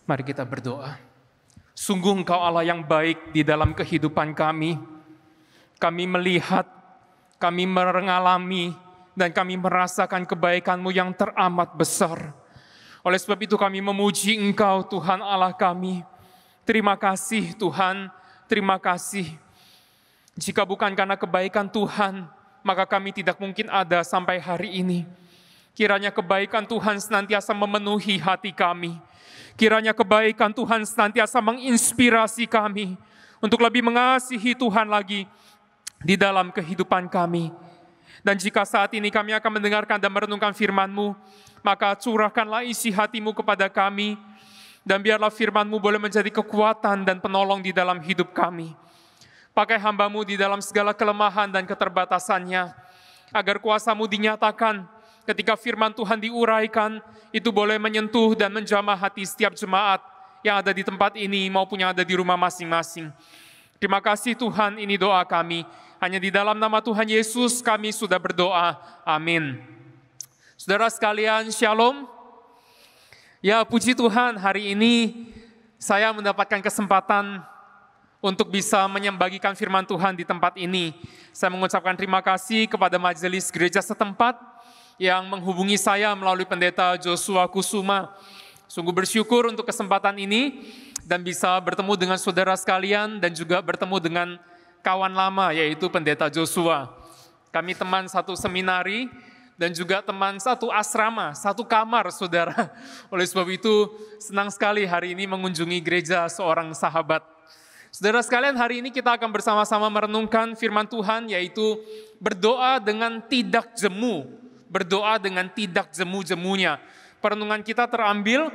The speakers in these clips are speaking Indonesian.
Mari kita berdoa. Sungguh Engkau Allah yang baik di dalam kehidupan kami. Kami melihat, kami mengalami, dan kami merasakan kebaikan-Mu yang teramat besar. Oleh sebab itu kami memuji Engkau Tuhan Allah kami. Terima kasih Tuhan, terima kasih. Jika bukan karena kebaikan Tuhan, maka kami tidak mungkin ada sampai hari ini. Kiranya kebaikan Tuhan senantiasa memenuhi hati kami. Kiranya kebaikan Tuhan senantiasa menginspirasi kami untuk lebih mengasihi Tuhan lagi di dalam kehidupan kami. Dan jika saat ini kami akan mendengarkan dan merenungkan firman-Mu, maka curahkanlah isi hati-Mu kepada kami, dan biarlah firman-Mu boleh menjadi kekuatan dan penolong di dalam hidup kami. Pakai hamba-Mu di dalam segala kelemahan dan keterbatasannya, agar kuasa-Mu dinyatakan. Ketika firman Tuhan diuraikan, itu boleh menyentuh dan menjamah hati setiap jemaat yang ada di tempat ini maupun yang ada di rumah masing-masing. Terima kasih Tuhan, ini doa kami. Hanya di dalam nama Tuhan Yesus kami sudah berdoa. Amin. Saudara sekalian, shalom. Ya, puji Tuhan, hari ini saya mendapatkan kesempatan untuk bisa menyembagikan firman Tuhan di tempat ini. Saya mengucapkan terima kasih kepada majelis gereja setempat yang menghubungi saya melalui pendeta Joshua Kusuma. Sungguh bersyukur untuk kesempatan ini dan bisa bertemu dengan saudara sekalian dan juga bertemu dengan kawan lama yaitu pendeta Joshua. Kami teman satu seminari dan juga teman satu asrama, satu kamar saudara. Oleh sebab itu senang sekali hari ini mengunjungi gereja seorang sahabat. Saudara sekalian, hari ini kita akan bersama-sama merenungkan firman Tuhan yaitu berdoa dengan tidak jemu. Berdoa dengan tidak jemu-jemunya. Perenungan kita terambil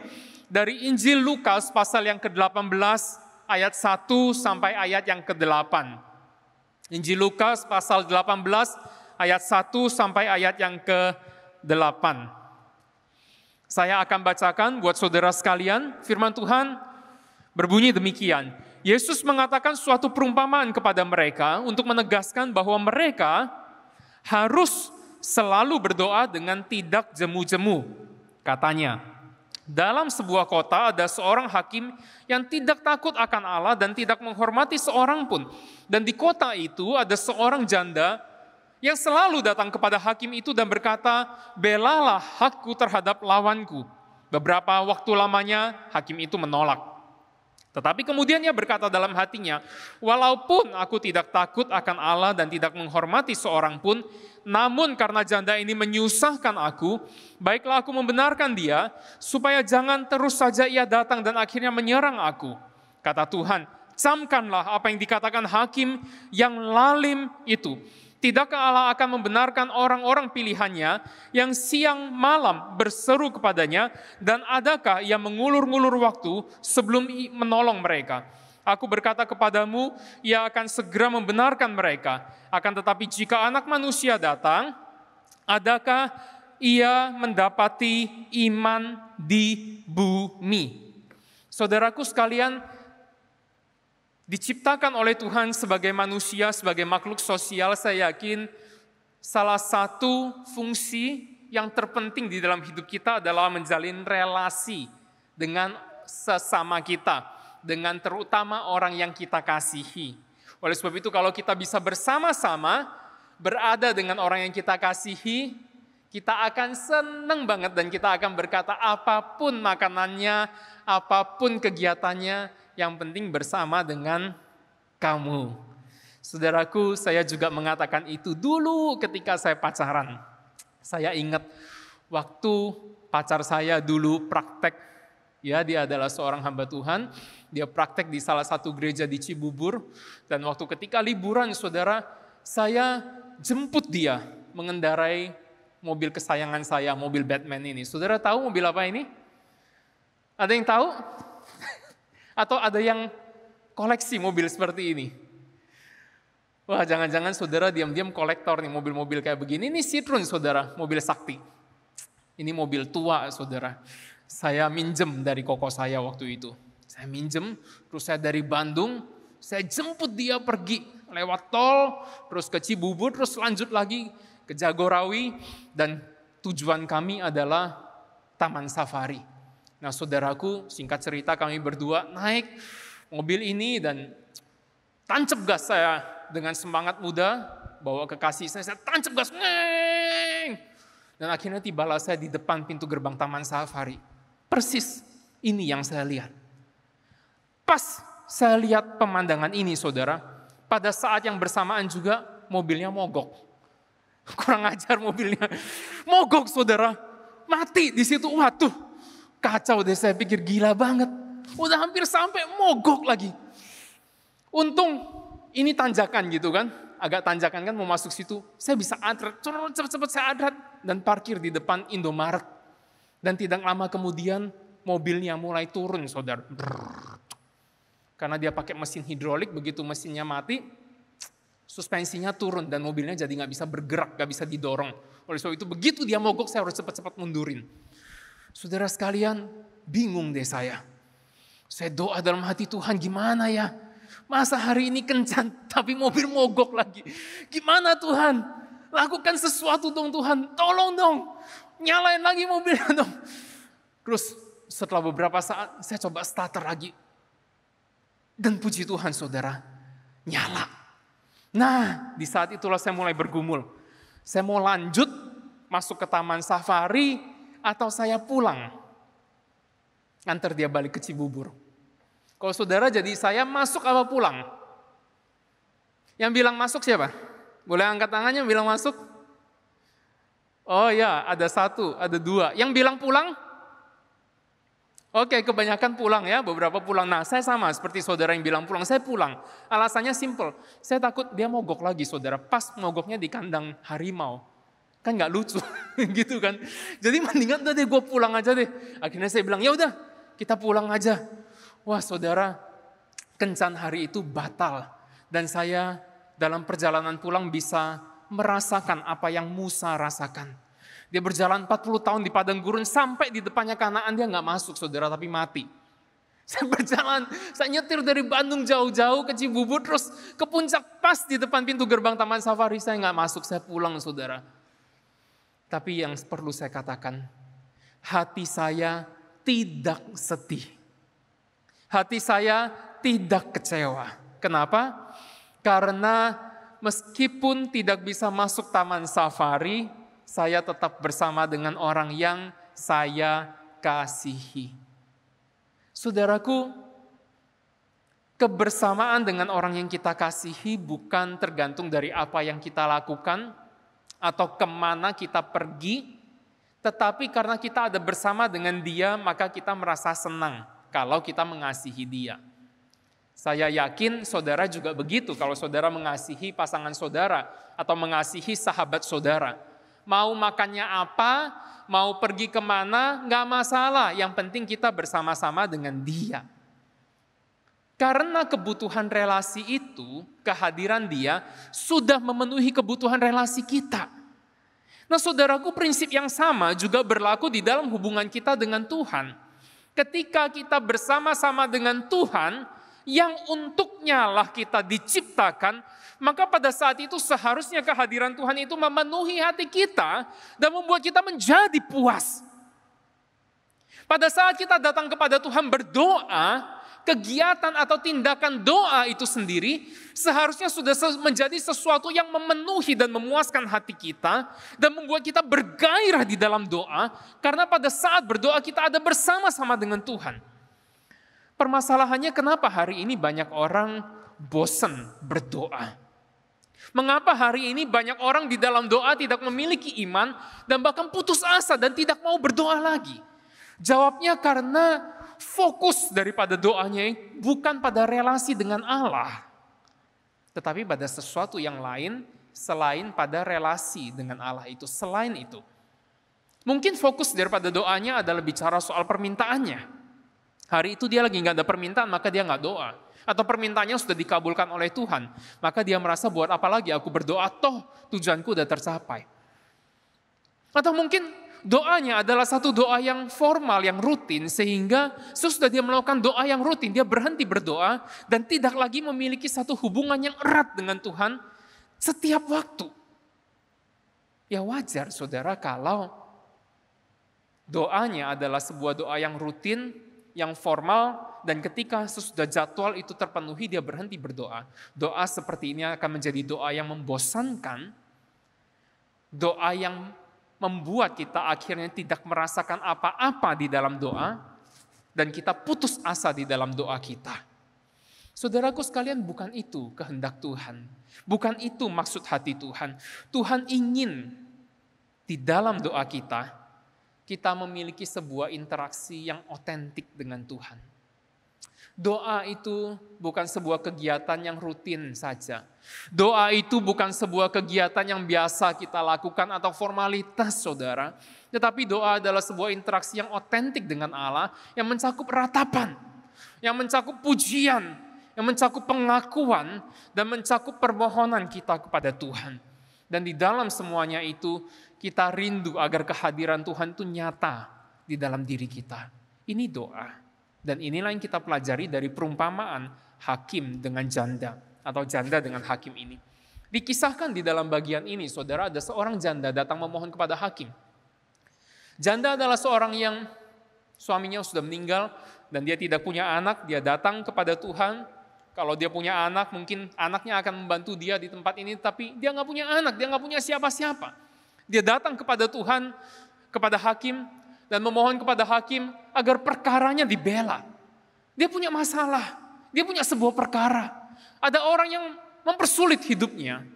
dari Injil Lukas pasal yang ke-18 ayat 1 sampai ayat yang ke-8. Injil Lukas pasal 18 ayat 1 sampai ayat yang ke-8. Saya akan bacakan buat saudara sekalian, firman Tuhan berbunyi demikian. Yesus mengatakan suatu perumpamaan kepada mereka untuk menegaskan bahwa mereka harus selalu berdoa dengan tidak jemu-jemu. Katanya, dalam sebuah kota ada seorang hakim yang tidak takut akan Allah dan tidak menghormati seorang pun. Dan di kota itu ada seorang janda yang selalu datang kepada hakim itu dan berkata, belalah hakku terhadap lawanku. Beberapa waktu lamanya hakim itu menolak. Tetapi kemudian ia berkata dalam hatinya, walaupun aku tidak takut akan Allah dan tidak menghormati seorang pun, namun karena janda ini menyusahkan aku, baiklah aku membenarkan dia, supaya jangan terus saja ia datang dan akhirnya menyerang aku. Kata Tuhan, camkanlah apa yang dikatakan hakim yang lalim itu. Tidakkah Allah akan membenarkan orang-orang pilihannya yang siang malam berseru kepadanya, dan adakah ia mengulur-ngulur waktu sebelum menolong mereka? Aku berkata kepadamu, ia akan segera membenarkan mereka. Akan tetapi jika anak manusia datang, adakah ia mendapati iman di bumi? Saudaraku sekalian, diciptakan oleh Tuhan sebagai manusia, sebagai makhluk sosial, saya yakin salah satu fungsi yang terpenting di dalam hidup kita adalah menjalin relasi dengan sesama kita, dengan terutama orang yang kita kasihi. Oleh sebab itu kalau kita bisa bersama-sama berada dengan orang yang kita kasihi, kita akan senang banget dan kita akan berkata apapun makanannya, apapun kegiatannya, yang penting bersama dengan kamu. Saudaraku, saya juga mengatakan itu dulu ketika saya pacaran. Saya ingat waktu pacar saya dulu praktek, ya dia adalah seorang hamba Tuhan, dia praktek di salah satu gereja di Cibubur, dan waktu ketika liburan saudara, saya jemput dia mengendarai mobil kesayangan saya, mobil Batman ini. Saudara tahu mobil apa ini? Ada yang tahu? Atau ada yang koleksi mobil seperti ini? Wah, jangan-jangan saudara diam-diam kolektor nih mobil-mobil kayak begini. Ini Citroen saudara, mobil sakti. Ini mobil tua saudara. Saya minjem dari koko saya waktu itu. Saya minjem, terus saya dari Bandung, saya jemput dia pergi lewat tol, terus ke Cibubur, terus lanjut lagi ke Jagorawi, dan tujuan kami adalah Taman Safari. Nah saudaraku, singkat cerita kami berdua naik mobil ini dan tancap gas saya dengan semangat muda, bawa kekasih saya tancap gas, ngeng. Dan akhirnya tibalah saya di depan pintu gerbang Taman Safari. Persis ini yang saya lihat. Pas saya lihat pemandangan ini saudara, pada saat yang bersamaan juga mobilnya mogok. Kurang ajar mobilnya. Mogok saudara, mati di situ. Waduh, kacau deh, saya pikir gila banget. Udah hampir sampai mogok lagi. Untung ini tanjakan gitu kan, agak tanjakan kan mau masuk situ. Saya bisa adrat, cepet-cepet saya adrat dan parkir di depan Indomaret. Dan tidak lama kemudian mobilnya mulai turun saudara. Karena dia pakai mesin hidrolik, begitu mesinnya mati, suspensinya turun dan mobilnya jadi nggak bisa bergerak, nggak bisa didorong. Oleh sebab itu begitu dia mogok, saya harus cepat-cepat mundurin. Saudara sekalian, bingung deh saya. Saya doa dalam hati, Tuhan gimana ya? Masa hari ini kencan tapi mobil mogok lagi. Gimana Tuhan? Lakukan sesuatu dong Tuhan. Tolong dong. Nyalain lagi mobilnya dong. Terus setelah beberapa saat saya coba starter lagi. Dan puji Tuhan saudara, nyala. Nah di saat itulah saya mulai bergumul. Saya mau lanjut masuk ke Taman Safari atau saya pulang. Antar dia balik ke Cibubur. Kalau saudara jadi saya masuk apa pulang? Yang bilang masuk siapa? Boleh angkat tangannya bilang masuk? Oh ya, ada satu, ada dua. Yang bilang pulang? Oke, kebanyakan pulang ya, beberapa pulang. Nah, saya sama seperti saudara yang bilang pulang, saya pulang. Alasannya simple, saya takut dia mogok lagi saudara. Pas mogoknya di kandang harimau. Kan gak lucu, gitu kan. Jadi mendingan udah deh gue pulang aja deh. Akhirnya saya bilang, ya udah kita pulang aja. Wah saudara, kencan hari itu batal. Dan saya dalam perjalanan pulang bisa merasakan apa yang Musa rasakan. Dia berjalan 40 tahun di padang gurun sampai di depannya Kanaan dia nggak masuk saudara tapi mati. Saya berjalan, saya nyetir dari Bandung jauh-jauh ke Cibubur terus ke puncak pas di depan pintu gerbang Taman Safari saya nggak masuk, saya pulang saudara. Tapi yang perlu saya katakan, hati saya tidak sedih. Hati saya tidak kecewa. Kenapa? Karena meskipun tidak bisa masuk Taman Safari, saya tetap bersama dengan orang yang saya kasihi. Saudaraku, kebersamaan dengan orang yang kita kasihi bukan tergantung dari apa yang kita lakukan atau kemana kita pergi, tetapi karena kita ada bersama dengan dia, maka kita merasa senang kalau kita mengasihi dia. Saya yakin saudara juga begitu kalau saudara mengasihi pasangan saudara atau mengasihi sahabat saudara. Mau makannya apa, mau pergi kemana, gak masalah. Yang penting kita bersama-sama dengan dia. Karena kebutuhan relasi itu, kehadiran dia sudah memenuhi kebutuhan relasi kita. Nah saudaraku, prinsip yang sama juga berlaku di dalam hubungan kita dengan Tuhan. Ketika kita bersama-sama dengan Tuhan, yang untuknya lah kita diciptakan, maka pada saat itu seharusnya kehadiran Tuhan itu memenuhi hati kita dan membuat kita menjadi puas. Pada saat kita datang kepada Tuhan berdoa, kegiatan atau tindakan doa itu sendiri seharusnya sudah menjadi sesuatu yang memenuhi dan memuaskan hati kita dan membuat kita bergairah di dalam doa, karena pada saat berdoa kita ada bersama-sama dengan Tuhan. Permasalahannya kenapa hari ini banyak orang bosan berdoa? Mengapa hari ini banyak orang di dalam doa tidak memiliki iman dan bahkan putus asa dan tidak mau berdoa lagi? Jawabnya karena fokus daripada doanya bukan pada relasi dengan Allah, tetapi pada sesuatu yang lain selain pada relasi dengan Allah itu. Selain itu, mungkin fokus daripada doanya adalah bicara soal permintaannya. Hari itu dia lagi nggak ada permintaan, maka dia nggak doa. Atau permintaannya sudah dikabulkan oleh Tuhan, maka dia merasa buat apa lagi aku berdoa, toh tujuanku udah tercapai. Atau mungkin doanya adalah satu doa yang formal, yang rutin, sehingga sesudah dia melakukan doa yang rutin, dia berhenti berdoa dan tidak lagi memiliki satu hubungan yang erat dengan Tuhan setiap waktu. Ya wajar saudara kalau Doanya adalah sebuah doa yang rutin, yang formal, dan ketika sesudah jadwal itu terpenuhi, dia berhenti berdoa. Doa seperti ini akan menjadi doa yang membosankan, doa yang membuat kita akhirnya tidak merasakan apa-apa di dalam doa, dan kita putus asa di dalam doa kita. Saudaraku sekalian, bukan itu kehendak Tuhan. Bukan itu maksud hati Tuhan. Tuhan ingin di dalam doa kita memiliki sebuah interaksi yang otentik dengan Tuhan. Doa itu bukan sebuah kegiatan yang rutin saja. Doa itu bukan sebuah kegiatan yang biasa kita lakukan atau formalitas, saudara. Tetapi doa adalah sebuah interaksi yang otentik dengan Allah, yang mencakup ratapan, yang mencakup pujian, yang mencakup pengakuan, dan mencakup permohonan kita kepada Tuhan. Dan di dalam semuanya itu, kita rindu agar kehadiran Tuhan itu nyata di dalam diri kita. Ini doa. Dan inilah yang kita pelajari dari perumpamaan hakim dengan janda, atau janda dengan hakim ini. Dikisahkan di dalam bagian ini, saudara, ada seorang janda datang memohon kepada hakim. Janda adalah seorang yang suaminya sudah meninggal dan dia tidak punya anak. Dia datang kepada Tuhan. Kalau dia punya anak, mungkin anaknya akan membantu dia di tempat ini, tapi dia nggak punya anak, dia nggak punya siapa-siapa. Dia datang kepada Tuhan, kepada hakim, dan memohon kepada hakim agar perkaranya dibela. Dia punya masalah, dia punya sebuah perkara. Ada orang yang mempersulit hidupnya.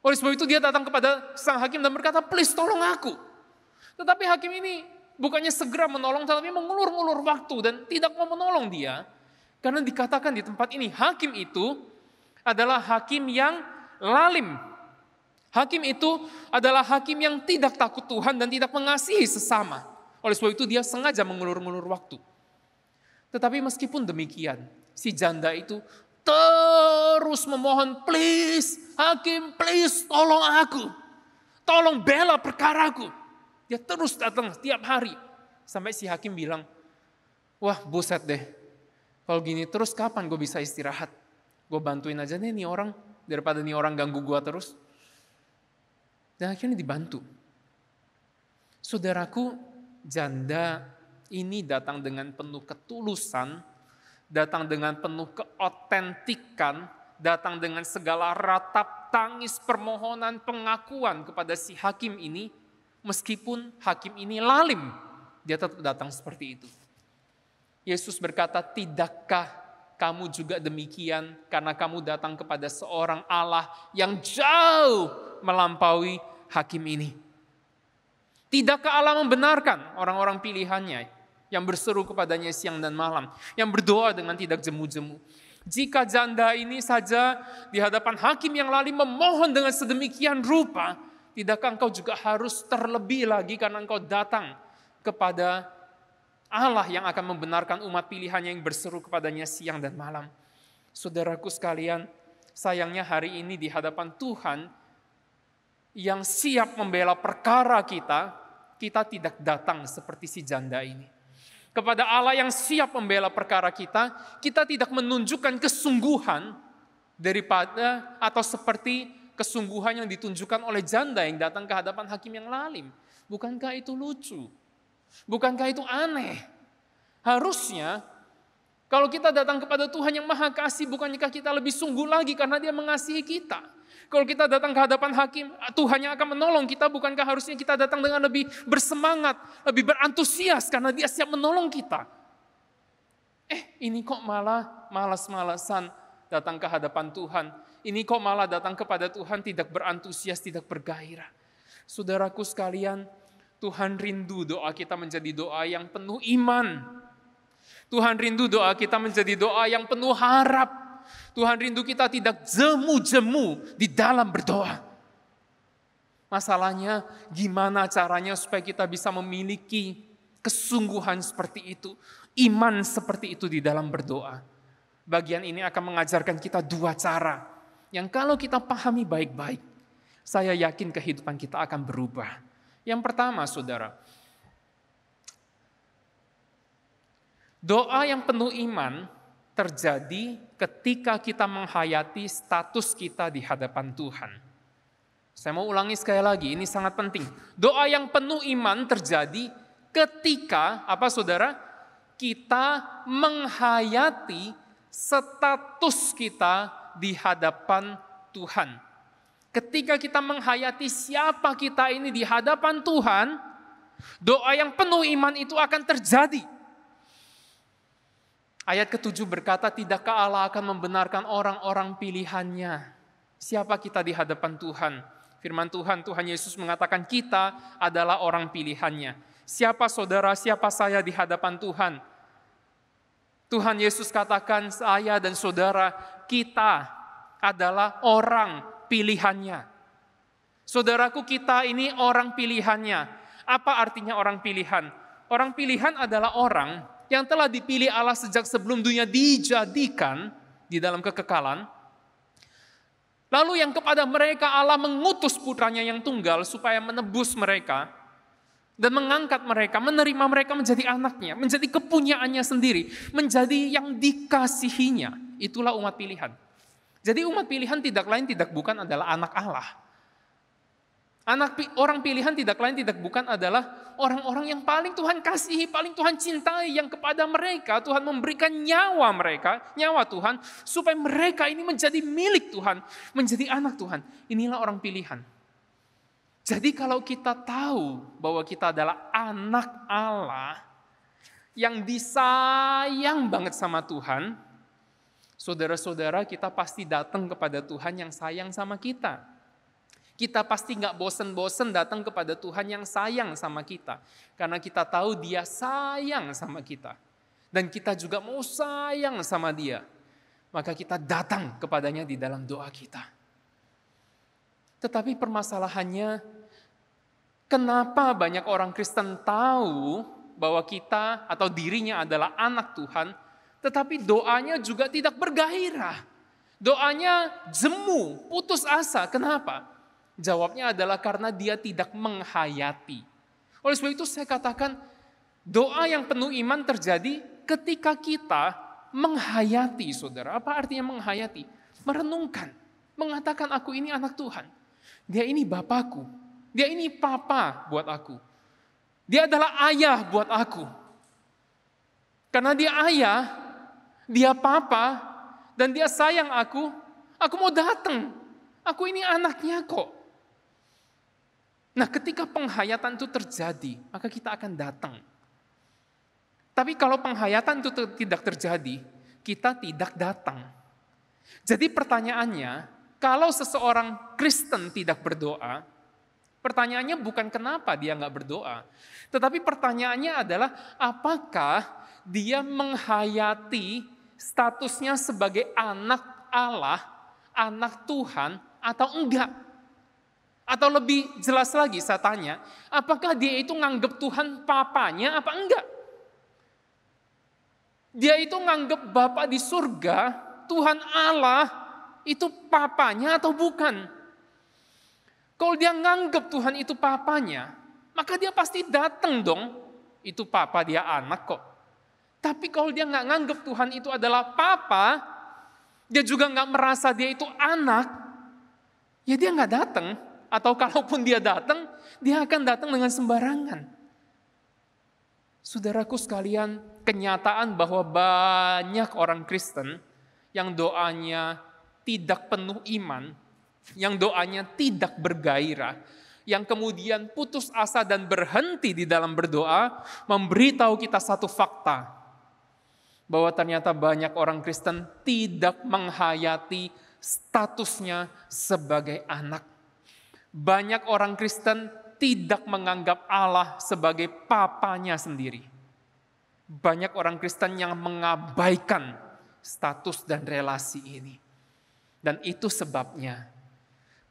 Oleh sebab itu dia datang kepada sang hakim dan berkata, please tolong aku. Tetapi hakim ini bukannya segera menolong, tetapi mengulur-ulur waktu dan tidak mau menolong dia. Karena dikatakan di tempat ini, hakim itu adalah hakim yang lalim. Hakim itu adalah hakim yang tidak takut Tuhan dan tidak mengasihi sesama. Oleh sebab itu dia sengaja mengulur-ulur waktu. Tetapi meskipun demikian, si janda itu terus memohon, please hakim, please tolong aku. Tolong bela perkaraku. Dia terus datang setiap hari. Sampai si hakim bilang, wah buset deh. Kalau gini terus kapan gue bisa istirahat? Gue bantuin aja nih orang, daripada nih orang ganggu gue terus. Dan akhirnya dibantu. Saudaraku, janda ini datang dengan penuh ketulusan, datang dengan penuh keotentikan, datang dengan segala ratap tangis, permohonan, pengakuan kepada si hakim ini, meskipun hakim ini lalim, dia tetap datang seperti itu. Yesus berkata, tidakkah kamu juga demikian karena kamu datang kepada seorang Allah yang jauh melampaui hakim ini. Tidakkah Allah membenarkan orang-orang pilihannya yang berseru kepadanya siang dan malam, yang berdoa dengan tidak jemu-jemu? Jika janda ini saja di hadapan hakim yang lalim memohon dengan sedemikian rupa, tidakkah engkau juga harus terlebih lagi karena engkau datang kepada Allah yang akan membenarkan umat pilihannya yang berseru kepadanya siang dan malam? Saudaraku sekalian, sayangnya hari ini di hadapan Tuhan yang siap membela perkara kita, kita tidak datang seperti si janda ini. Kepada Allah yang siap membela perkara kita, kita tidak menunjukkan kesungguhan daripada atau seperti kesungguhan yang ditunjukkan oleh janda yang datang ke hadapan hakim yang lalim. Bukankah itu lucu? Bukankah itu aneh? Harusnya kalau kita datang kepada Tuhan yang Maha Kasih, bukankah kita lebih sungguh lagi karena Dia mengasihi kita? Kalau kita datang ke hadapan hakim, Tuhan yang akan menolong kita, bukankah harusnya kita datang dengan lebih bersemangat, lebih berantusias karena Dia siap menolong kita? Ini kok malah malas-malasan datang ke hadapan Tuhan. Ini kok malah datang kepada Tuhan tidak berantusias, tidak bergairah. Saudaraku sekalian, Tuhan rindu doa kita menjadi doa yang penuh iman. Tuhan rindu doa kita menjadi doa yang penuh harap. Tuhan rindu kita tidak jemu-jemu di dalam berdoa. Masalahnya gimana caranya supaya kita bisa memiliki kesungguhan seperti itu, iman seperti itu di dalam berdoa. Bagian ini akan mengajarkan kita dua cara yang kalau kita pahami baik-baik, saya yakin kehidupan kita akan berubah. Yang pertama, saudara, doa yang penuh iman terjadi ketika kita menghayati status kita di hadapan Tuhan. Saya mau ulangi sekali lagi, ini sangat penting. Doa yang penuh iman terjadi Ketika, apa saudara? Kita menghayati status kita di hadapan Tuhan. Ketika kita menghayati siapa kita ini di hadapan Tuhan, doa yang penuh iman itu akan terjadi. Ayat ke-7 berkata, tidakkah Allah akan membenarkan orang-orang pilihannya? Siapa kita di hadapan Tuhan? Firman Tuhan Yesus mengatakan kita adalah orang pilihannya. Siapa saudara, siapa saya di hadapan Tuhan? Tuhan Yesus katakan saya dan saudara, kita adalah orang pilihannya. Saudaraku, kita ini orang pilihannya. Apa artinya orang pilihan? Orang pilihan adalah orang yang telah dipilih Allah sejak sebelum dunia dijadikan di dalam kekekalan. Lalu yang kepada mereka Allah mengutus putranya yang tunggal supaya menebus mereka dan mengangkat mereka, menerima mereka menjadi anaknya, menjadi kepunyaannya sendiri, menjadi yang dikasihinya. Itulah umat pilihan. Jadi umat pilihan tidak lain tidak bukan adalah anak Allah. Orang pilihan tidak lain tidak bukan adalah orang-orang yang paling Tuhan kasihi, paling Tuhan cintai, yang kepada mereka Tuhan memberikan nyawa mereka, nyawa Tuhan, supaya mereka ini menjadi milik Tuhan, menjadi anak Tuhan. Inilah orang pilihan. Jadi kalau kita tahu bahwa kita adalah anak Allah yang disayang banget sama Tuhan, saudara-saudara, kita pasti datang kepada Tuhan yang sayang sama kita. Kita pasti gak bosen-bosen datang kepada Tuhan yang sayang sama kita. Karena kita tahu Dia sayang sama kita. Dan kita juga mau sayang sama Dia. Maka kita datang kepadanya di dalam doa kita. Tetapi permasalahannya, kenapa banyak orang Kristen tahu bahwa kita atau dirinya adalah anak Tuhan, tetapi doanya juga tidak bergairah. Doanya jemu, putus asa. Kenapa? Jawabnya adalah karena dia tidak menghayati. Oleh sebab itu saya katakan doa yang penuh iman terjadi ketika kita menghayati, saudara. Apa artinya menghayati? Merenungkan, mengatakan aku ini anak Tuhan. Dia ini Bapakku, dia ini Papa buat aku. Dia adalah ayah buat aku. Karena dia ayah, dia Papa, dan dia sayang aku mau datang. Aku ini anaknya kok. Nah, ketika penghayatan itu terjadi, maka kita akan datang. Tapi kalau penghayatan itu tidak terjadi, kita tidak datang. Jadi pertanyaannya, kalau seseorang Kristen tidak berdoa, pertanyaannya bukan kenapa dia nggak berdoa, tetapi pertanyaannya adalah apakah dia menghayati statusnya sebagai anak Allah, anak Tuhan, atau enggak? Atau lebih jelas lagi saya tanya, apakah dia itu nganggep Tuhan papanya apa enggak? Dia itu nganggep Bapa di surga, Tuhan Allah itu papanya atau bukan? Kalau dia nganggep Tuhan itu papanya, maka dia pasti datang dong. Itu papa, dia anak kok. Tapi kalau dia nggak nganggep Tuhan itu adalah papa, dia juga nggak merasa dia itu anak, ya dia nggak datang. Atau kalaupun dia datang, dia akan datang dengan sembarangan. Saudaraku sekalian, kenyataan bahwa banyak orang Kristen yang doanya tidak penuh iman, yang doanya tidak bergairah, yang kemudian putus asa dan berhenti di dalam berdoa, memberitahu kita satu fakta, bahwa ternyata banyak orang Kristen tidak menghayati statusnya sebagai anak. Banyak orang Kristen tidak menganggap Allah sebagai papanya sendiri. Banyak orang Kristen yang mengabaikan status dan relasi ini. Dan itu sebabnya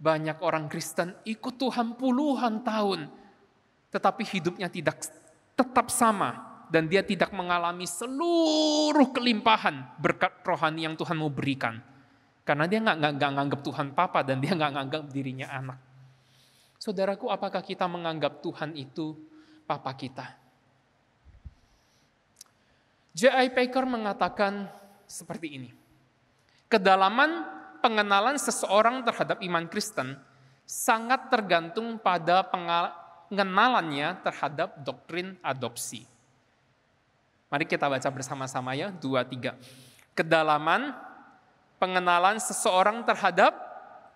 banyak orang Kristen ikut Tuhan puluhan tahun, tetapi hidupnya tidak tetap sama. Dan dia tidak mengalami seluruh kelimpahan berkat rohani yang Tuhan mau berikan. Karena dia nggak nganggap Tuhan papa dan dia nggak nganggap dirinya anak. Saudaraku, apakah kita menganggap Tuhan itu papa kita? J.I. Packer mengatakan seperti ini. Kedalaman pengenalan seseorang terhadap iman Kristen sangat tergantung pada pengenalannya terhadap doktrin adopsi. Mari kita baca bersama-sama ya, 2, 3. Kedalaman pengenalan seseorang terhadap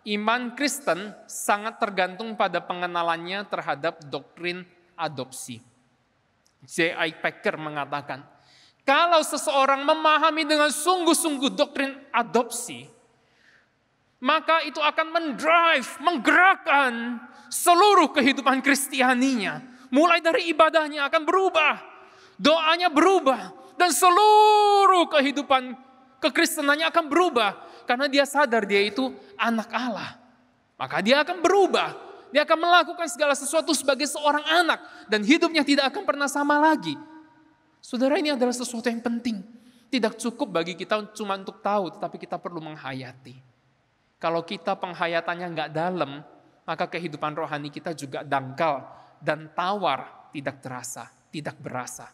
iman Kristen sangat tergantung pada pengenalannya terhadap doktrin adopsi. J.I. Packer mengatakan, kalau seseorang memahami dengan sungguh-sungguh doktrin adopsi, maka itu akan menggerakkan seluruh kehidupan Kristianinya. Mulai dari ibadahnya akan berubah, doanya berubah, dan seluruh kehidupan kekristenannya akan berubah. Karena dia sadar dia itu anak Allah. Maka dia akan berubah. Dia akan melakukan segala sesuatu sebagai seorang anak. Dan hidupnya tidak akan pernah sama lagi. Saudara, ini adalah sesuatu yang penting. Tidak cukup bagi kita cuma untuk tahu, tetapi kita perlu menghayati. Kalau kita penghayatannya nggak dalam, maka kehidupan rohani kita juga dangkal dan tawar, tidak terasa, tidak berasa.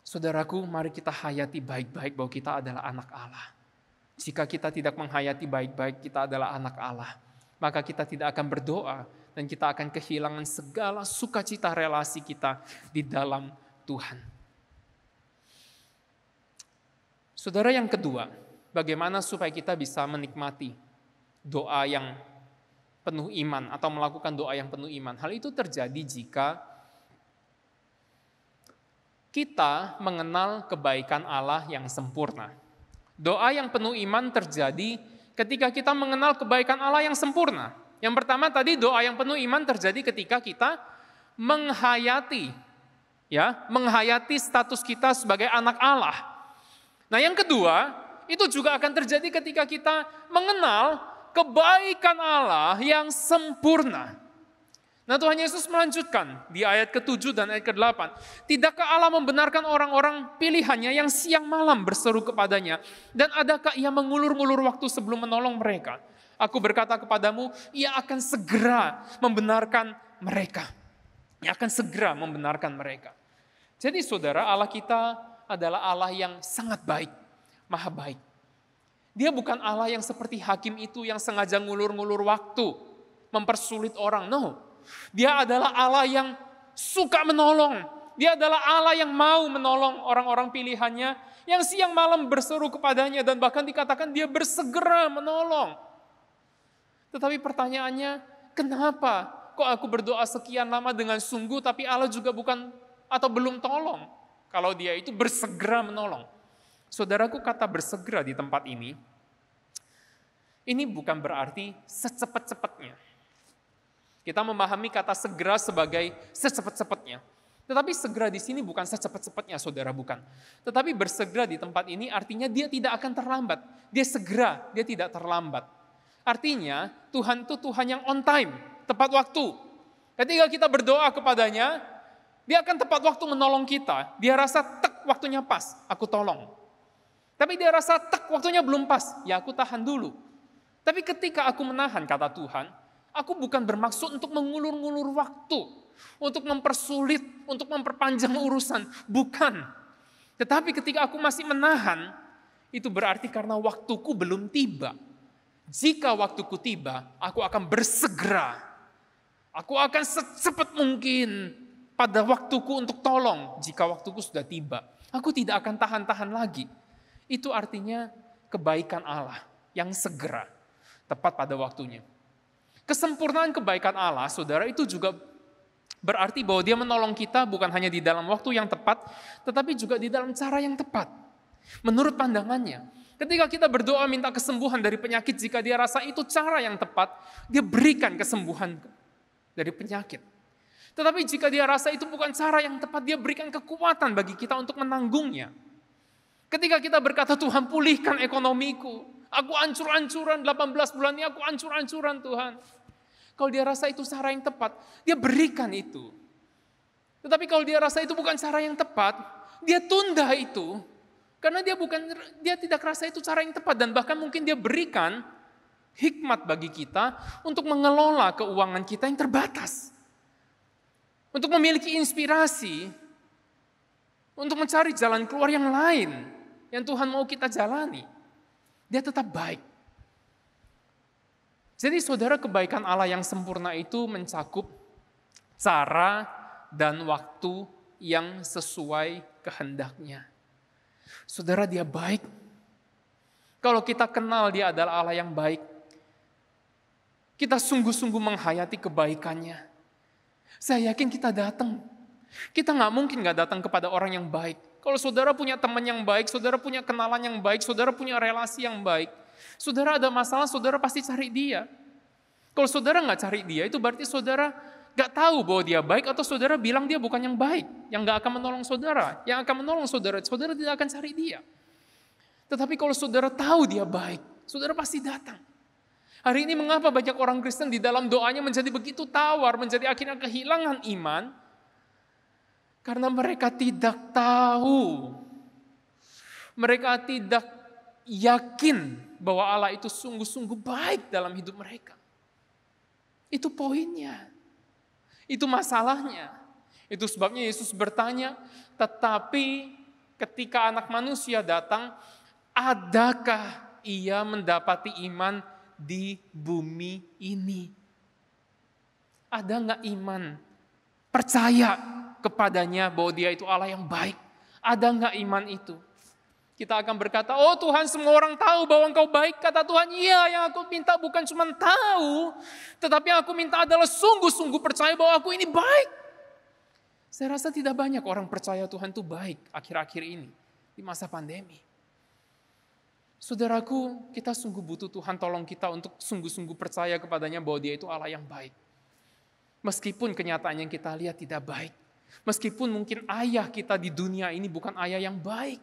Saudaraku, mari kita hayati baik-baik bahwa kita adalah anak Allah. Jika kita tidak menghayati baik-baik kita adalah anak Allah, maka kita tidak akan berdoa dan kita akan kehilangan segala sukacita relasi kita di dalam Tuhan. Saudara, yang kedua, bagaimana supaya kita bisa menikmati doa yang penuh iman atau melakukan doa yang penuh iman. Hal itu terjadi jika kita mengenal kebaikan Allah yang sempurna. Doa yang penuh iman terjadi ketika kita mengenal kebaikan Allah yang sempurna. Yang pertama tadi doa yang penuh iman terjadi ketika kita menghayati status kita sebagai anak Allah. Nah, yang kedua, itu juga akan terjadi ketika kita mengenal kebaikan Allah yang sempurna. Nah, Tuhan Yesus melanjutkan di ayat ke-7 dan ayat ke-8. Tidakkah Allah membenarkan orang-orang pilihannya yang siang malam berseru kepadanya? Dan adakah ia mengulur-ngulur waktu sebelum menolong mereka? Aku berkata kepadamu, ia akan segera membenarkan mereka. Ia akan segera membenarkan mereka. Jadi saudara, Allah kita adalah Allah yang sangat baik, maha baik. Dia bukan Allah yang seperti hakim itu yang sengaja ngulur-ngulur waktu, mempersulit orang. No. Dia adalah Allah yang suka menolong. Dia adalah Allah yang mau menolong orang-orang pilihannya yang siang malam berseru kepadanya dan bahkan dikatakan dia bersegera menolong. Tetapi pertanyaannya, kenapa kok aku berdoa sekian lama dengan sungguh tapi Allah juga bukan atau belum tolong? Kalau dia itu bersegera menolong. Saudaraku, kata bersegera di tempat ini bukan berarti secepat-cepatnya. Kita memahami kata segera sebagai secepat-cepatnya. Tetapi segera di sini bukan secepat-cepatnya, saudara, bukan. Tetapi bersegera di tempat ini artinya dia tidak akan terlambat. Dia segera, dia tidak terlambat. Artinya Tuhan itu Tuhan yang on time, tepat waktu. Ketika kita berdoa kepadanya, dia akan tepat waktu menolong kita. Dia rasa waktunya pas, aku tolong. Tapi dia rasa waktunya belum pas, ya aku tahan dulu. Tapi ketika aku menahan, kata Tuhan, aku bukan bermaksud untuk mengulur-ngulur waktu, untuk mempersulit, untuk memperpanjang urusan. Bukan. Tetapi ketika aku masih menahan, itu berarti karena waktuku belum tiba. Jika waktuku tiba, aku akan bersegera. Aku akan secepat mungkin pada waktuku untuk tolong jika waktuku sudah tiba. Aku tidak akan tahan-tahan lagi. Itu artinya kebaikan Allah yang segera, tepat pada waktunya. Kesempurnaan kebaikan Allah, saudara, itu juga berarti bahwa dia menolong kita bukan hanya di dalam waktu yang tepat, tetapi juga di dalam cara yang tepat. Menurut pandangannya, ketika kita berdoa minta kesembuhan dari penyakit, jika dia rasa itu cara yang tepat, dia berikan kesembuhan dari penyakit. Tetapi jika dia rasa itu bukan cara yang tepat, dia berikan kekuatan bagi kita untuk menanggungnya. Ketika kita berkata, Tuhan pulihkan ekonomiku, aku ancur-ancuran 18 bulan ini, aku ancur-ancuran Tuhan. Kalau dia rasa itu cara yang tepat, dia berikan itu. Tetapi kalau dia rasa itu bukan cara yang tepat, dia tunda itu. Karena dia tidak rasa itu cara yang tepat. Dan bahkan mungkin dia berikan hikmat bagi kita untuk mengelola keuangan kita yang terbatas. Untuk memiliki inspirasi, untuk mencari jalan keluar yang lain, yang Tuhan mau kita jalani. Dia tetap baik. Jadi saudara, kebaikan Allah yang sempurna itu mencakup cara dan waktu yang sesuai kehendaknya. Saudara, dia baik. Kalau kita kenal dia adalah Allah yang baik, kita sungguh-sungguh menghayati kebaikannya. Saya yakin kita datang. Kita nggak mungkin nggak datang kepada orang yang baik. Kalau saudara punya teman yang baik, saudara punya kenalan yang baik, saudara punya relasi yang baik, saudara ada masalah, saudara pasti cari dia. Kalau saudara nggak cari dia, itu berarti saudara nggak tahu bahwa dia baik, atau saudara bilang dia bukan yang baik, yang nggak akan menolong saudara. Yang akan menolong saudara, saudara tidak akan cari dia. Tetapi kalau saudara tahu dia baik, saudara pasti datang. Hari ini mengapa banyak orang Kristen di dalam doanya menjadi begitu tawar, menjadi akhirnya kehilangan iman? Karena mereka tidak tahu. Mereka tidak yakin bahwa Allah itu sungguh-sungguh baik dalam hidup mereka. Itu poinnya. Itu masalahnya. Itu sebabnya Yesus bertanya, tetapi ketika Anak Manusia datang, adakah ia mendapati iman di bumi ini? Ada nggak iman? Percaya kepadanya bahwa dia itu Allah yang baik. Ada nggak iman itu? Kita akan berkata, oh Tuhan, semua orang tahu bahwa Engkau baik. Kata Tuhan, iya, yang aku minta bukan cuma tahu, tetapi yang aku minta adalah sungguh-sungguh percaya bahwa aku ini baik. Saya rasa tidak banyak orang percaya Tuhan itu baik akhir-akhir ini, di masa pandemi. Saudaraku, kita sungguh butuh Tuhan tolong kita untuk sungguh-sungguh percaya kepadanya bahwa dia itu Allah yang baik. Meskipun kenyataan yang kita lihat tidak baik. Meskipun mungkin ayah kita di dunia ini bukan ayah yang baik.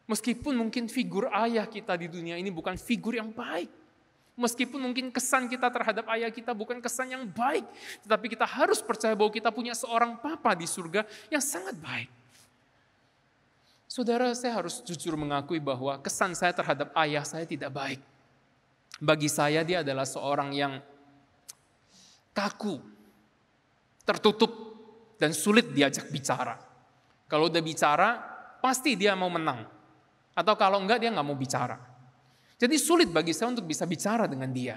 Meskipun mungkin figur ayah kita di dunia ini bukan figur yang baik. Meskipun mungkin kesan kita terhadap ayah kita bukan kesan yang baik. Tetapi kita harus percaya bahwa kita punya seorang papa di surga yang sangat baik. Saudara, saya harus jujur mengakui bahwa kesan saya terhadap ayah saya tidak baik. Bagi saya dia adalah seorang yang kaku, tertutup, dan sulit diajak bicara. Kalau udah bicara, pasti dia mau menang. Atau kalau enggak, dia nggak mau bicara. Jadi sulit bagi saya untuk bisa bicara dengan dia.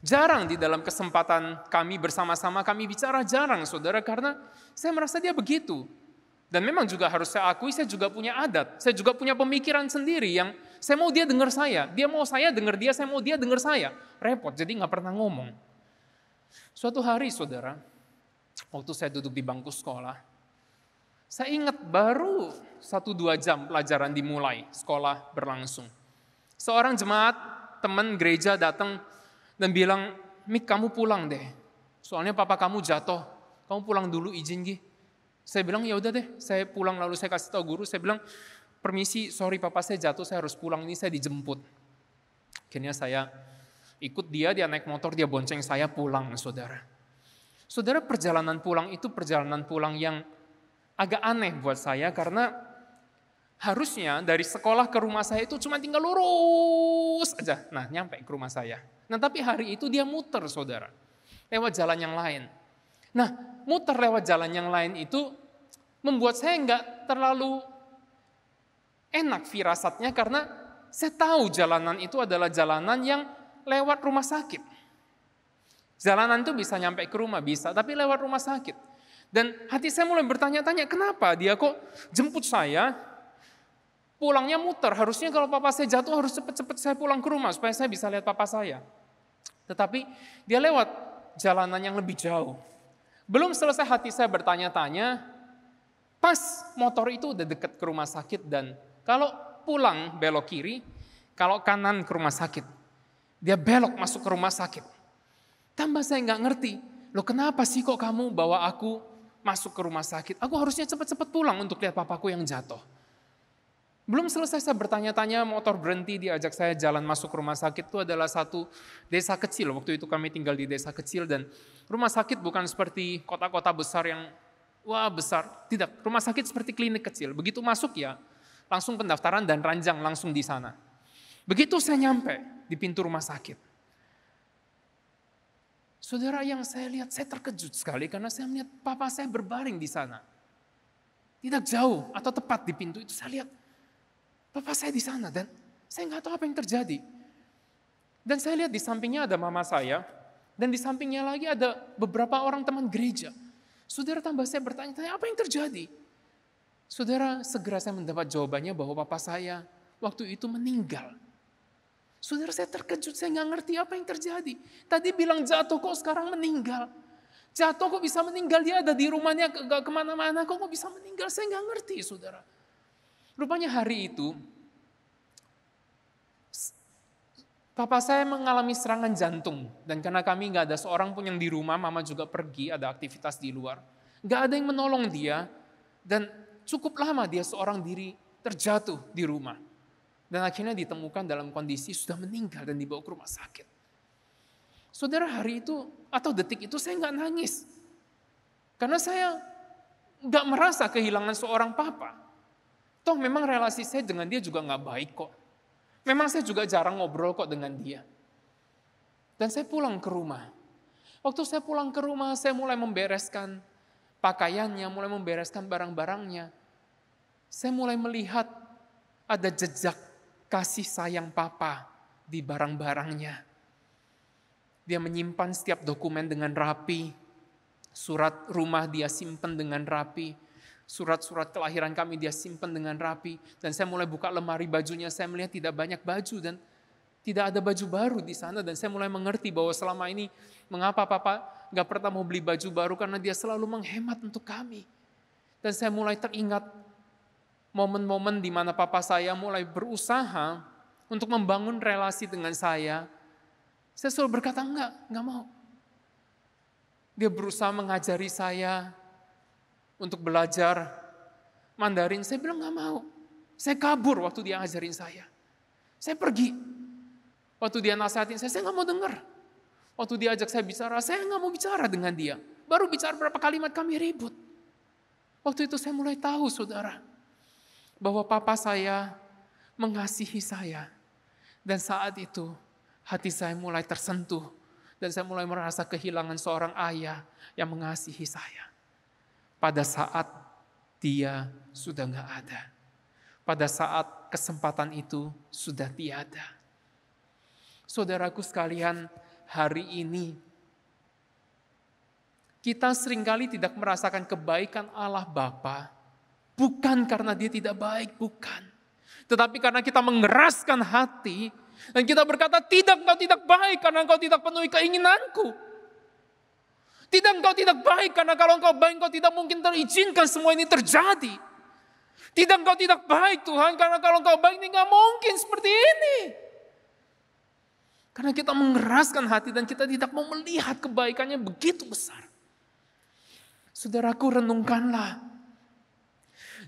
Jarang di dalam kesempatan kami bersama-sama kami bicara, jarang saudara, karena saya merasa dia begitu. Dan memang juga harus saya akui, saya juga punya adat. Saya juga punya pemikiran sendiri yang saya mau dia dengar saya. Dia mau saya dengar dia, saya mau dia dengar saya. Repot, jadi nggak pernah ngomong. Suatu hari saudara, waktu saya duduk di bangku sekolah, saya ingat baru 1-2 jam pelajaran dimulai, sekolah berlangsung. Seorang jemaat, teman gereja datang dan bilang, Mik, kamu pulang deh. Soalnya papa kamu jatuh, kamu pulang dulu izin Gi. Saya bilang, ya udah deh, saya pulang lalu saya kasih tahu guru, saya bilang, permisi, sorry papa saya jatuh, saya harus pulang, ini saya dijemput. Akhirnya saya ikut dia naik motor, dia bonceng saya pulang, saudara. Saudara, perjalanan pulang itu perjalanan pulang yang agak aneh buat saya karena harusnya dari sekolah ke rumah saya itu cuma tinggal lurus aja. Nah, nyampe ke rumah saya. Nah, tapi hari itu dia muter, saudara. Lewat jalan yang lain. Nah, muter lewat jalan yang lain itu membuat saya nggak terlalu enak firasatnya karena saya tahu jalanan itu adalah jalanan yang lewat rumah sakit. Jalanan itu bisa nyampe ke rumah, bisa, tapi lewat rumah sakit. Dan hati saya mulai bertanya-tanya, kenapa dia kok jemput saya, pulangnya muter. Harusnya kalau papa saya jatuh harus cepat-cepat saya pulang ke rumah supaya saya bisa lihat papa saya. Tetapi dia lewat jalanan yang lebih jauh. Belum selesai hati saya bertanya-tanya, pas motor itu udah dekat ke rumah sakit dan kalau pulang belok kiri, kalau kanan ke rumah sakit. Dia belok masuk ke rumah sakit. Tambah saya nggak ngerti, loh kenapa sih kok kamu bawa aku masuk ke rumah sakit? Aku harusnya cepat-cepat pulang untuk lihat papaku yang jatuh. Belum selesai saya bertanya-tanya, motor berhenti, diajak saya jalan masuk ke rumah sakit. Itu adalah satu desa kecil, waktu itu kami tinggal di desa kecil dan rumah sakit bukan seperti kota-kota besar yang wah besar. Tidak, rumah sakit seperti klinik kecil. Begitu masuk ya, langsung pendaftaran dan ranjang langsung di sana. Begitu saya nyampe di pintu rumah sakit. Saudara, yang saya lihat, saya terkejut sekali karena saya melihat papa saya berbaring di sana. Tidak jauh atau tepat di pintu itu saya lihat papa saya di sana dan saya nggak tahu apa yang terjadi. Dan saya lihat di sampingnya ada mama saya Dan di sampingnya lagi ada beberapa orang teman gereja. Saudara, tambah saya bertanya-tanya, apa yang terjadi? Saudara, segera saya mendapat jawabannya bahwa papa saya waktu itu meninggal. Saudara, saya terkejut, saya nggak ngerti apa yang terjadi. Tadi bilang jatuh, kok sekarang meninggal? Jatuh kok bisa meninggal, dia ada di rumahnya, gak kemana-mana, kok bisa meninggal? Saya nggak ngerti, saudara. Rupanya hari itu, papa saya mengalami serangan jantung. Dan karena kami nggak ada seorang pun yang di rumah, mama juga pergi, ada aktivitas di luar. Nggak ada yang menolong dia, dan cukup lama dia seorang diri terjatuh di rumah. Dan akhirnya ditemukan dalam kondisi sudah meninggal dan dibawa ke rumah sakit. Saudara, hari itu atau detik itu saya nggak nangis. Karena saya nggak merasa kehilangan seorang papa. Toh memang relasi saya dengan dia juga nggak baik kok. Memang saya juga jarang ngobrol kok dengan dia. Dan saya pulang ke rumah. Waktu saya pulang ke rumah, saya mulai membereskan pakaiannya, mulai membereskan barang-barangnya. Saya mulai melihat ada jejak kasih sayang papa di barang-barangnya. Dia menyimpan setiap dokumen dengan rapi. Surat rumah dia simpan dengan rapi. Surat-surat kelahiran kami dia simpan dengan rapi. Dan saya mulai buka lemari bajunya, saya melihat tidak banyak baju dan tidak ada baju baru di sana. Dan saya mulai mengerti bahwa selama ini mengapa papa gak pernah mau beli baju baru, karena dia selalu menghemat untuk kami. Dan saya mulai teringat momen-momen di mana papa saya mulai berusaha untuk membangun relasi dengan saya. Saya selalu berkata enggak mau. Dia berusaha mengajari saya untuk belajar Mandarin, saya bilang gak mau. Saya kabur waktu dia ngajarin saya. Saya pergi. Waktu dia nasihatin saya gak mau dengar. Waktu dia ajak saya bicara, saya gak mau bicara dengan dia. Baru bicara berapa kalimat kami ribut. Waktu itu saya mulai tahu, saudara, bahwa papa saya mengasihi saya. Dan saat itu hati saya mulai tersentuh. Dan saya mulai merasa kehilangan seorang ayah yang mengasihi saya. Pada saat dia sudah gak ada. Pada saat kesempatan itu sudah tiada. Saudaraku sekalian, hari ini kita seringkali tidak merasakan kebaikan Allah Bapa. Bukan karena dia tidak baik, bukan. Tetapi karena kita mengeraskan hati dan kita berkata, tidak, engkau tidak baik karena engkau tidak penuhi keinginanku. Tidak, engkau tidak baik karena kalau engkau baik engkau tidak mungkin terizinkan semua ini terjadi. Tidak, engkau tidak baik Tuhan karena kalau engkau baik ini gak mungkin seperti ini. Karena kita mengeraskan hati dan kita tidak mau melihat kebaikannya begitu besar. Saudaraku, renungkanlah.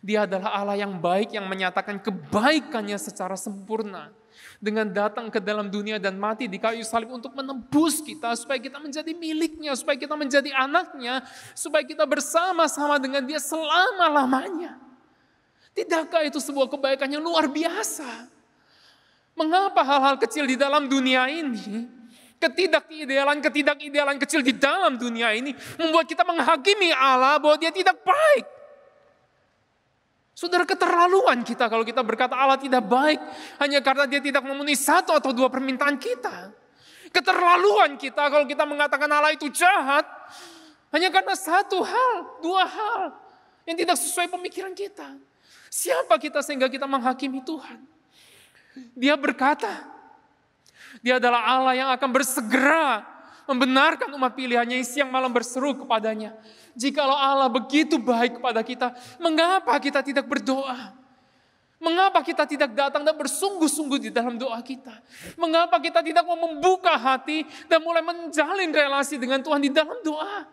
Dia adalah Allah yang baik yang menyatakan kebaikannya secara sempurna. Dengan datang ke dalam dunia dan mati di kayu salib untuk menebus kita. Supaya kita menjadi miliknya, supaya kita menjadi anaknya. Supaya kita bersama-sama dengan dia selama-lamanya. Tidakkah itu sebuah kebaikan yang luar biasa? Mengapa hal-hal kecil di dalam dunia ini, ketidakidealan kecil di dalam dunia ini membuat kita menghakimi Allah bahwa dia tidak baik? Saudara, keterlaluan kita kalau kita berkata Allah tidak baik hanya karena dia tidak memenuhi satu atau dua permintaan kita. Keterlaluan kita kalau kita mengatakan Allah itu jahat hanya karena satu hal, dua hal yang tidak sesuai pemikiran kita. Siapa kita sehingga kita menghakimi Tuhan? Dia berkata, dia adalah Allah yang akan bersegera membenarkan umat pilihannya yang siang malam berseru kepadanya. Jikalau Allah begitu baik kepada kita, mengapa kita tidak berdoa? Mengapa kita tidak datang dan bersungguh-sungguh di dalam doa kita? Mengapa kita tidak mau membuka hati dan mulai menjalin relasi dengan Tuhan di dalam doa?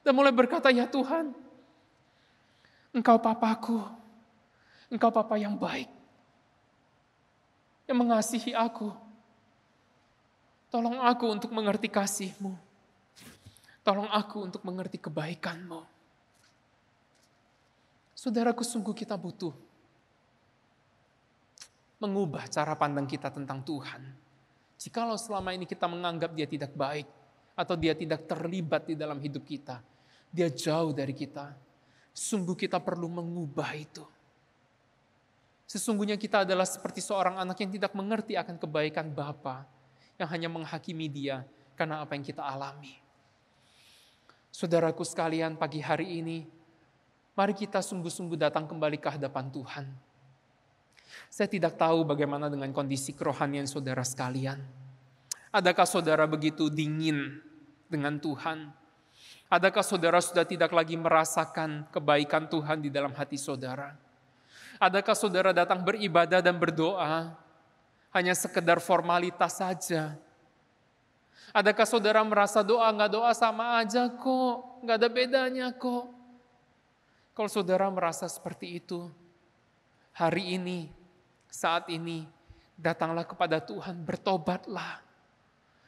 Dan mulai berkata, ya Tuhan, Engkau Papaku, Engkau Papa yang baik, yang mengasihi aku. Tolong aku untuk mengerti kasih-Mu. Tolong aku untuk mengerti kebaikan-Mu. Saudaraku, sungguh kita butuh mengubah cara pandang kita tentang Tuhan. Jikalau selama ini kita menganggap dia tidak baik, atau dia tidak terlibat di dalam hidup kita, dia jauh dari kita, sungguh kita perlu mengubah itu. Sesungguhnya kita adalah seperti seorang anak yang tidak mengerti akan kebaikan Bapa, yang hanya menghakimi dia karena apa yang kita alami. Saudaraku sekalian, pagi hari ini, mari kita sungguh-sungguh datang kembali ke hadapan Tuhan. Saya tidak tahu bagaimana dengan kondisi kerohanian saudara sekalian. Adakah saudara begitu dingin dengan Tuhan? Adakah saudara sudah tidak lagi merasakan kebaikan Tuhan di dalam hati saudara? Adakah saudara datang beribadah dan berdoa hanya sekedar formalitas saja? Adakah saudara merasa doa nggak doa sama aja kok, nggak ada bedanya kok? Kalau saudara merasa seperti itu, hari ini, saat ini, datanglah kepada Tuhan, bertobatlah.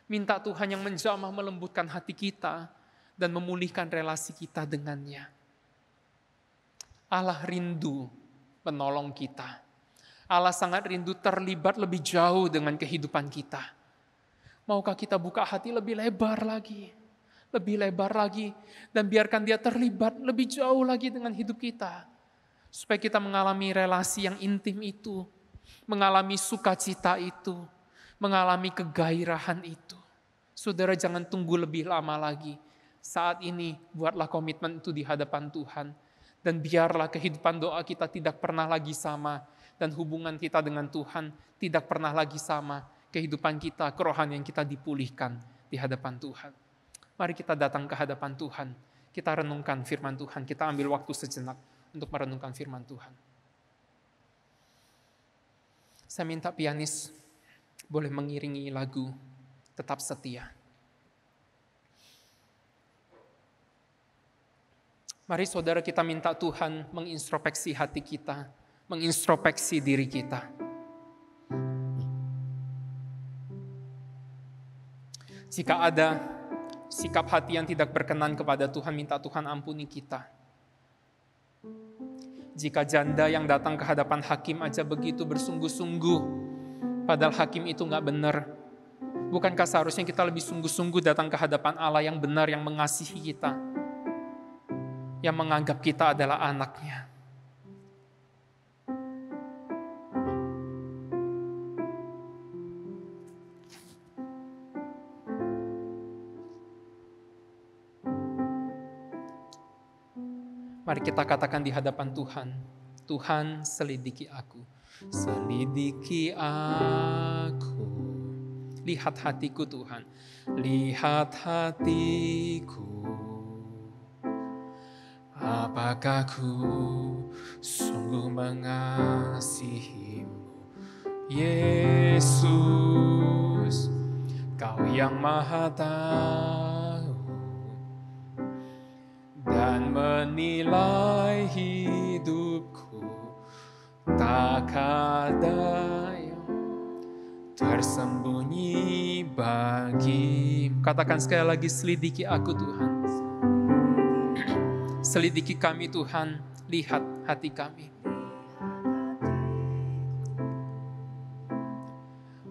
Minta Tuhan yang menjamah melembutkan hati kita dan memulihkan relasi kita dengannya. Allah rindu menolong kita. Allah sangat rindu terlibat lebih jauh dengan kehidupan kita. Maukah kita buka hati lebih lebar lagi, dan biarkan Dia terlibat lebih jauh lagi dengan hidup kita, supaya kita mengalami relasi yang intim itu, mengalami sukacita itu, mengalami kegairahan itu. Saudara, jangan tunggu lebih lama lagi. Saat ini buatlah komitmen itu di hadapan Tuhan, dan biarlah kehidupan doa kita tidak pernah lagi sama, dan hubungan kita dengan Tuhan tidak pernah lagi sama. Kehidupan kita, kerohanian kita dipulihkan di hadapan Tuhan. Mari kita datang ke hadapan Tuhan. Kita renungkan firman Tuhan. Kita ambil waktu sejenak untuk merenungkan firman Tuhan. Saya minta pianis boleh mengiringi lagu Tetap Setia. Mari saudara, kita minta Tuhan mengintrospeksi hati kita, mengintrospeksi diri kita. Jika ada sikap hati yang tidak berkenan kepada Tuhan, minta Tuhan ampuni kita. Jika janda yang datang ke hadapan hakim aja begitu bersungguh-sungguh, padahal hakim itu gak benar. Bukankah seharusnya kita lebih sungguh-sungguh datang ke hadapan Allah yang benar, yang mengasihi kita, yang menganggap kita adalah anaknya. Mari kita katakan di hadapan Tuhan, Tuhan selidiki aku, selidiki aku. Lihat hatiku Tuhan, lihat hatiku. Apakah ku sungguh mengasihimu, Yesus, Kau yang Maha Tahu dan menilai hidupku, tak ada yang tersembunyi bagi. Katakan sekali lagi, selidiki aku Tuhan. Selidiki kami Tuhan, lihat hati kami.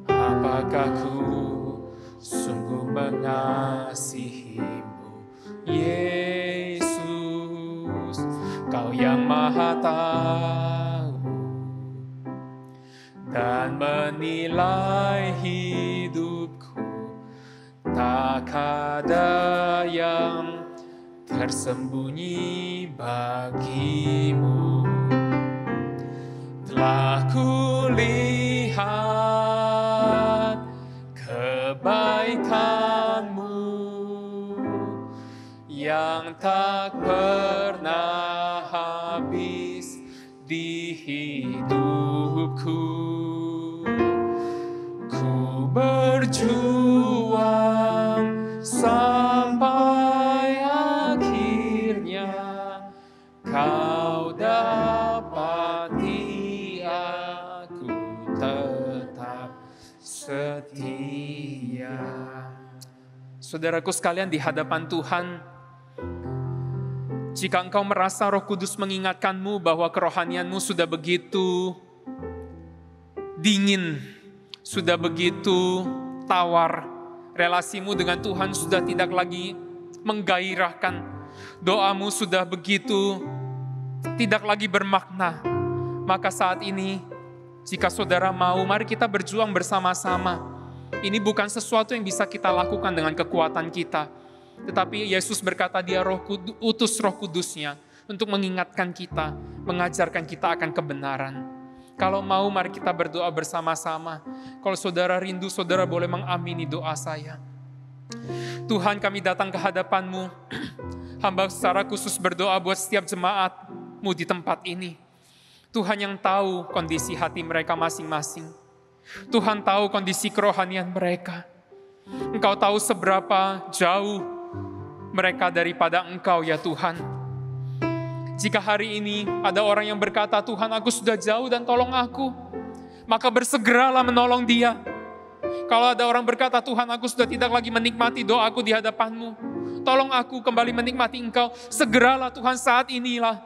Apakah ku sungguh mengasihimu, Yesus, Kau yang Maha Tahu dan menilai hidupku, tak ada yang tersembunyi bagimu. Telah kulihat kebaikan-Mu yang tak pernah habis di hidupku. Ku berjuang sampai akhirnya Kau dapati aku tetap setia. Saudaraku sekalian, di hadapan Tuhan, jika engkau merasa Roh Kudus mengingatkanmu bahwa kerohanianmu sudah begitu dingin, sudah begitu tawar, relasimu dengan Tuhan sudah tidak lagi menggairahkan, doamu sudah begitu tidak lagi bermakna, maka saat ini jika saudara mau, mari kita berjuang bersama-sama. Ini bukan sesuatu yang bisa kita lakukan dengan kekuatan kita. Tetapi Yesus berkata dia utus Roh Kudus-Nya untuk mengingatkan kita, mengajarkan kita akan kebenaran. Kalau mau, mari kita berdoa bersama-sama. Kalau saudara rindu, saudara boleh mengamini doa saya. Tuhan, kami datang ke hadapan-Mu. Hamba secara khusus berdoa buat setiap jemaat-Mu di tempat ini. Tuhan yang tahu kondisi hati mereka masing-masing. Tuhan tahu kondisi kerohanian mereka. Engkau tahu seberapa jauh mereka daripada Engkau, ya Tuhan. Jika hari ini ada orang yang berkata, Tuhan, aku sudah jauh dan tolong aku, maka bersegeralah menolong dia. Kalau ada orang berkata, Tuhan, aku sudah tidak lagi menikmati doaku di hadapan-Mu, tolong aku kembali menikmati Engkau. Segeralah Tuhan, saat inilah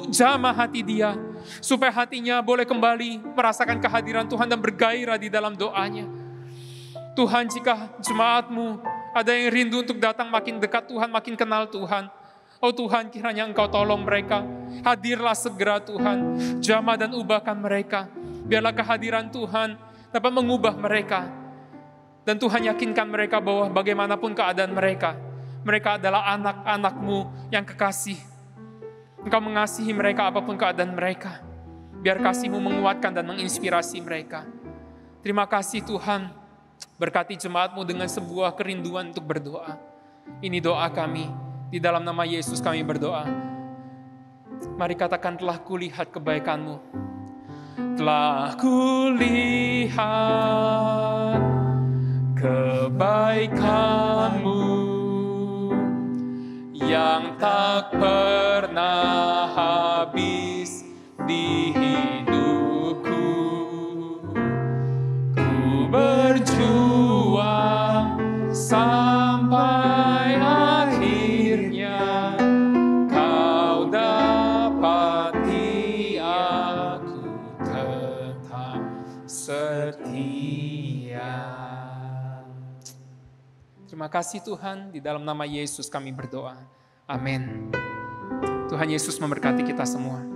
jamah hati dia, supaya hatinya boleh kembali merasakan kehadiran Tuhan dan bergairah di dalam doanya. Tuhan, jika jemaat-Mu ada yang rindu untuk datang makin dekat Tuhan, makin kenal Tuhan, oh Tuhan, kiranya Engkau tolong mereka. Hadirlah segera Tuhan, jamah dan ubahkan mereka. Biarlah kehadiran Tuhan dapat mengubah mereka. Dan Tuhan yakinkan mereka bahwa bagaimanapun keadaan mereka, mereka adalah anak-anak-Mu yang kekasih. Engkau mengasihi mereka apapun keadaan mereka. Biar kasih-Mu menguatkan dan menginspirasi mereka. Terima kasih Tuhan. Berkati jemaat-Mu dengan sebuah kerinduan untuk berdoa. Ini doa kami. Di dalam nama Yesus kami berdoa. Mari katakan, telah kulihat kebaikan-Mu. Telah kulihat kebaikan-Mu yang tak pernah habis di hidupku. Ku berjuang sampai akhirnya Kau dapati aku tetap setia. Terima kasih Tuhan, di dalam nama Yesus kami berdoa. Amin. Tuhan Yesus memberkati kita semua.